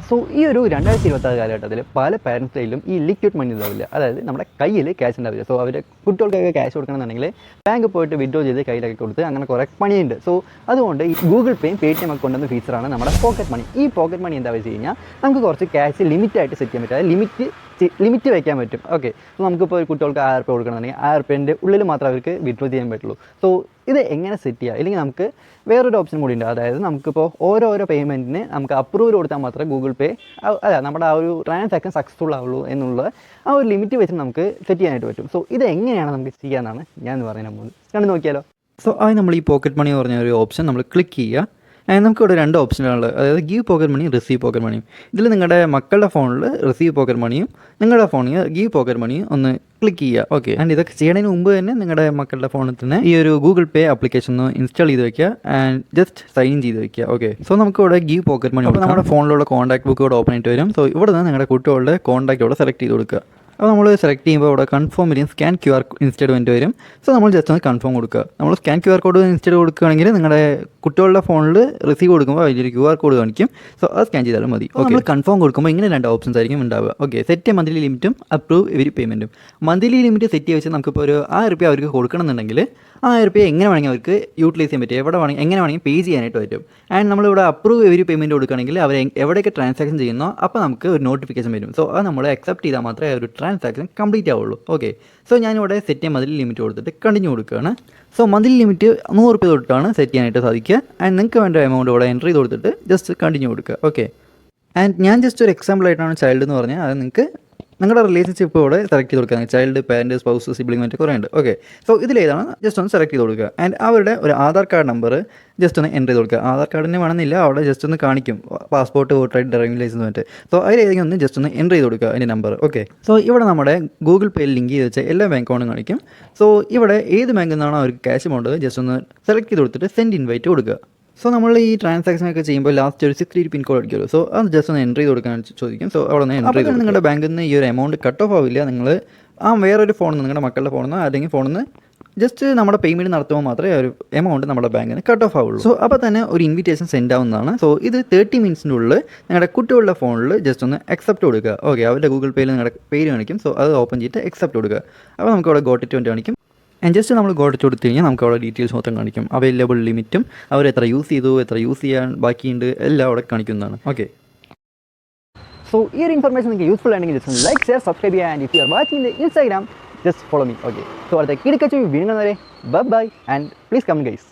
So ഈ ഒരു 2026 കാലഘട്ടത്തിൽ പല പാരൻസിലും ഈ ലിക്വിഡ് മണി ഉണ്ടാവില്ല, അതായത് നമ്മുടെ കയ്യിൽ ക്യാഷ് ഉണ്ടാവില്ല. സോ അവർ കുട്ടികൾക്കൊക്കെ ക്യാഷ് കൊടുക്കണമെന്നുണ്ടെങ്കിൽ ബാങ്ക് പോയിട്ട് വിഡ്രോ ചെയ്ത് കയ്യിലൊക്കെ കൊടുത്ത് അങ്ങനെ കുറേ പണിയുണ്ട്. സോ അതുകൊണ്ട് ഈ ഗൂഗിൾ പേയും പേടിഎം ഒക്കെ കൊണ്ടുവന്ന ഫീച്ചറാണ് നമ്മുടെ പോക്കറ്റ് മണി. ഈ പോക്കറ്റ് മണി എന്താ വെച്ച് കഴിഞ്ഞാൽ നമുക്ക് കുറച്ച് ക്യാഷ് ലിമിറ്റായിട്ട് സെറ്റ് ചെയ്യാൻ പറ്റും, അതായത് ലിമിറ്റ് വയ്ക്കാൻ പറ്റും. ഓക്കെ, സോ നമുക്കിപ്പോൾ കുട്ടികൾക്ക് 1000 രൂപ കൊടുക്കണമെന്നുണ്ടെങ്കിൽ 1000 രൂപേൻ്റെ ഉള്ളിൽ മാത്രമേ അവർക്ക് വിഡ്രോ ചെയ്യാൻ പറ്റുള്ളൂ. സോ ഇത് എങ്ങനെ സെറ്റ് ചെയ്യുക? ഇല്ലെങ്കിൽ നമുക്ക് വേറൊരു ഓപ്ഷൻ കൂടി ഉണ്ട്, അതായത് നമുക്കിപ്പോൾ ഓരോരോ പേയ്മെൻറ്റിന് നമുക്ക് അപ്രൂവൽ കൊടുത്താൽ മാത്രമേ ഗൂഗിൾ പേ അല്ല നമ്മുടെ ആ ഒരു ട്രാൻസാക്ഷൻ സക്സസ്ഫുൾ ആവുള്ളൂ എന്നുള്ള ആ ഒരു ലിമിറ്റ് വെച്ച് നമുക്ക് സെറ്റ് ചെയ്യാനായിട്ട് പറ്റും. സോ ഇത് എങ്ങനെയാണ് നമുക്ക് ചെയ്യാമെന്നാണ് ഞാൻ പറയാൻ പോകുന്നത്. കണ്ടു നോക്കിയാലോ. സോ അത് നമ്മൾ ഈ പോക്കറ്റ് മണി പറഞ്ഞ ഒരു ഓപ്ഷൻ നമ്മൾ ക്ലിക്ക് ചെയ്യുക. നമുക്കിവിടെ 2 ഓപ്ഷനുകളുള്ളത്, അതായത് ഗീവ് പോക്കറ്റ് മണിയും റിസീവ് പോക്കറ്റ് മണിയും. ഇതിൽ നിങ്ങളുടെ മക്കളുടെ ഫോണിൽ റിസീവ് പോക്കറ്റ് മണിയും നിങ്ങളുടെ ഫോണിൽ ഗീവ് പോക്കറ്റ് മണിയും ഒന്ന് ക്ലിക്ക് ചെയ്യുക. ഓക്കെ, ആൻഡ് ഇതൊക്കെ ചെയ്യുന്നതിന് മുമ്പ് തന്നെ നിങ്ങളുടെ മക്കളുടെ ഫോണിൽ തന്നെ ഈ ഒരു ഗൂഗിൾ പേ ആപ്ലിക്കേഷൻ ഒന്ന് ഇൻസ്റ്റാൾ ചെയ്ത് വെക്കുക ആൻഡ് ജസ്റ്റ് സൈൻ ചെയ്ത് വെക്കുക. ഓക്കെ, സോ നമുക്കിവിടെ ഗീവ് പോക്കറ്റ് മണി നമ്മുടെ ഫോണിലുള്ള കോൺടാക്ട് ബുക്ക് ഇവിടെ ഓപ്പൺ ആയിട്ട് വരും. സോ ഇവിടെ നിന്ന് നിങ്ങളുടെ കുട്ടികളുടെ കോൺടാക്ട് ഇവിടെ സെലക്ട് ചെയ്ത് കൊടുക്കുക. അപ്പോൾ നമ്മൾ സെലക്ട് ചെയ്യുമ്പോൾ ഇവിടെ കൺഫേം വരും, സ്കാൻ QR ഇൻസ്റ്റഡ് വേണ്ടി വരും. സോ നമ്മൾ ജസ്റ്റ് ഒന്ന് കൺഫേം കൊടുക്കുക. നമ്മൾ സ്കാൻ QR കോഡ് ഇൻസ്റ്റഡ് കൊടുക്കുകയാണെങ്കിൽ നിങ്ങളുടെ കുട്ടികളുടെ ഫോണിൽ റിസീവ് കൊടുക്കുമ്പോൾ വലിയൊരു QR കോഡ് കാണിക്കും. സോ അത് സ്കാൻ ചെയ്താലും മതി. ഓക്കെ, നമ്മൾ കൺഫേം കൊടുക്കുമ്പോൾ ഇങ്ങനെ 2 ഓപ്ഷൻസ് ആയിരിക്കും ഉണ്ടാവുക. ഓക്കെ, സെറ്റ് മന്ത്ലി ലിമിറ്റും അപ്രൂവ് എവരി പേയ്മെൻറ്റും. മന്ത്ലി ലിമിറ്റ് സെറ്റ് ചെയ്ത് വെച്ച് നമുക്കിപ്പോൾ ഒരു 1000 രൂപ അവർക്ക് കൊടുക്കണമെന്നുണ്ടെങ്കിൽ 1000 രൂപ എങ്ങനെ വേണമെങ്കിൽ അവർക്ക് യൂട്ടിലൈസ് ചെയ്യാൻ പറ്റും, എവിടെ വേണമെങ്കിൽ എങ്ങനെ വേണമെങ്കിൽ പേ ചെയ്യാനായിട്ട് പറ്റും. ആൻഡ് നമ്മളിവിടെ അപ്രൂവ് എവരി പേയ്മെൻറ്റ് കൊടുക്കുകയാണെങ്കിൽ അവർ എവിടെയൊക്കെ ട്രാൻസാക്ഷൻ ചെയ്യുന്നോ അപ്പോൾ നമുക്ക് ഒരു നോട്ടിഫിക്കേഷൻ വരും. സോ അത് നമ്മൾ അക്സെപ്റ്റ് ചെയ്താൽ മാത്രമേ ഒരു ട്രാൻസാക്ഷൻ കംപ്ലീറ്റ് ആവുള്ളൂ. ഓക്കെ, സോ ഞാനിവിടെ സെറ്റ് ചെയ്യാൻ മന്ത്ലി ലിമിറ്റ് കൊടുത്തിട്ട് കണ്ടിന്യൂ കൊടുക്കുകയാണ്. സോ മന്ത്ലി ലിമിറ്റ് 100 രൂപ തൊട്ടാണ് സെറ്റ് ചെയ്യാനായിട്ട് സാധിക്കുക. ആൻഡ് നിങ്ങൾക്ക് വേണ്ട എമൗണ്ട് ഇവിടെ എൻട്രി ചെയ്ത് കൊടുത്തിട്ട് ജസ്റ്റ് കണ്ടിന്യൂ കൊടുക്കുക. ഓക്കെ, ആൻഡ് ഞാൻ ജസ്റ്റ് ഒരു എക്സാമ്പിൾ ആയിട്ടാണ് ചൈൽഡ് എന്ന് പറഞ്ഞാൽ അത് നിങ്ങൾക്ക് നിങ്ങളുടെ റിലേഷൻഷിപ്പ് ഇവിടെ സെലക്ട് ചെയ്ത് കൊടുക്കുക. ചൈൽഡ്, പാരൻറ്റ്, സ്പൗസ്, സിബ്ലിംഗ് മറ്റേ കുറേ ഉണ്ട്. ഓക്കെ, സോ ഇതിലേതാണ് ജസ്റ്റ് ഒന്ന് സെലക്ട് ചെയ്ത് കൊടുക്കുക. ആൻഡ് അവരുടെ ഒരു ആധാർ കാർഡ് നമ്പർ ജസ്റ്റ് ഒന്ന് എൻ്റർ ചെയ്ത് കൊടുക്കുക. ആധാർ കാർഡിന് വേണമെന്നില്ല, അവിടെ ജസ്റ്റ് ഒന്ന് കാണിക്കും passport, voter I D, driving licence മറ്റേ. സോ അതിലേതെങ്കിലും ഒന്ന് ജസ്റ്റ് ഒന്ന് എൻ്റർ ചെയ്ത് കൊടുക്കുക അതിൻ്റെ നമ്പർ. ഓക്കെ, സോ ഇവിടെ നമ്മുടെ ഗൂഗിൾ പേയിൽ ലിങ്ക് ചെയ്ത് വെച്ച എല്ലാ ബാങ്ക് അക്കൗണ്ടും കാണിക്കും. സോ ഇവിടെ ഏത് ബാങ്കിൽ നിന്നാണോ അവർക്ക് ക്യാഷ് പോകേണ്ടത് ജസ്റ്റ് ഒന്ന് സെലക്ട് ചെയ്ത് കൊടുത്തിട്ട് സെൻഡ് ഇൻവൈറ്റ് കൊടുക്കുക. സോ നമ്മൾ ഈ ട്രാൻസാക്ഷനൊക്കെ ചെയ്യുമ്പോൾ ലാസ്റ്റ് ഒരു 6 ഡിജിറ്റ് പിൻ കോഡ് അടിക്കുമല്ലോ. സോ അത് ജസ്റ്റ് ഒന്ന് എൻട്രി ചെയ്ത് കൊടുക്കാൻ ചോദിക്കും. സോ അവിടെ നിന്ന് എൻട്രി ചെയ്ത് നിങ്ങളുടെ ബാങ്കിൽ നിന്ന് ഈ ഒരു എമൗണ്ട് കട്ട് ഓഫ് ആവില്ല. നിങ്ങൾ വേറൊരു ഫോണിൽ നിന്ന് നിങ്ങളുടെ മക്കളുടെ ഫോണിൽ നിന്ന് അല്ലെങ്കിൽ ഫോണിൽ നിന്ന് ജസ്റ്റ് നമ്മുടെ പേയ്മെൻറ്റ് നടത്തുമ്പോൾ മാത്രമേ ഒരു എമൗണ്ട് നമ്മുടെ ബാങ്കിന് കട്ട് ഓഫ് ആവുള്ളൂ. സോ അപ്പോൾ തന്നെ ഒരു ഇൻവിറ്റേഷൻ സെൻഡ് ആവുന്നതാണ്. സോ ഇത് 30 മിനിറ്റ്സിൻ്റെ ഉള്ളിൽ നിങ്ങളുടെ കുട്ടികളുടെ ഫോണിൽ ജസ്റ്റ് ഒന്ന് അക്സെപ്റ്റ് കൊടുക്കുക. ഓക്കെ, അവരുടെ ഗൂഗിൾ പേയിൽ നിങ്ങളുടെ പേര് കാണിക്കും. സോ അത് ഓപ്പൺ ചെയ്തിട്ട് അക്സെപ്റ്റ് കൊടുക്കുക. അപ്പോൾ നമുക്ക് അവിടെ ഗോട്ട് ഇറ്റ് വേണ്ടി കാണിക്കും. ആൻഡ് ജസ്റ്റ് നമ്മൾ കൊടുത്തു കൊടുത്തു കഴിഞ്ഞാൽ നമുക്ക് അവിടെ ഡീറ്റെയിൽസ് മൊത്തം കാണിക്കും. അവൈലബിൾ ലിമിറ്റും അവർ എത്ര യൂസ് ചെയ്തു, എത്ര യൂസ് ചെയ്യാൻ ബാക്കിയുണ്ട് എല്ലാം അവിടെ കാണിക്കുന്നതാണ്. ഓക്കെ, സോ ഈ ഒരു ഇൻഫർമേഷൻ നിങ്ങൾക്ക് യൂസ്ഫുൾ ആണെങ്കിൽ ജസ്റ്റ് ലൈക്ക്, ഷെയർ, സബ്സ്ക്രൈബ് ചെയ്യുക. And if you are watching the Instagram just follow me. Okay, so അടുത്ത കിടക്കച്ചു വീണ്ടും വരെ bye and please comment guys.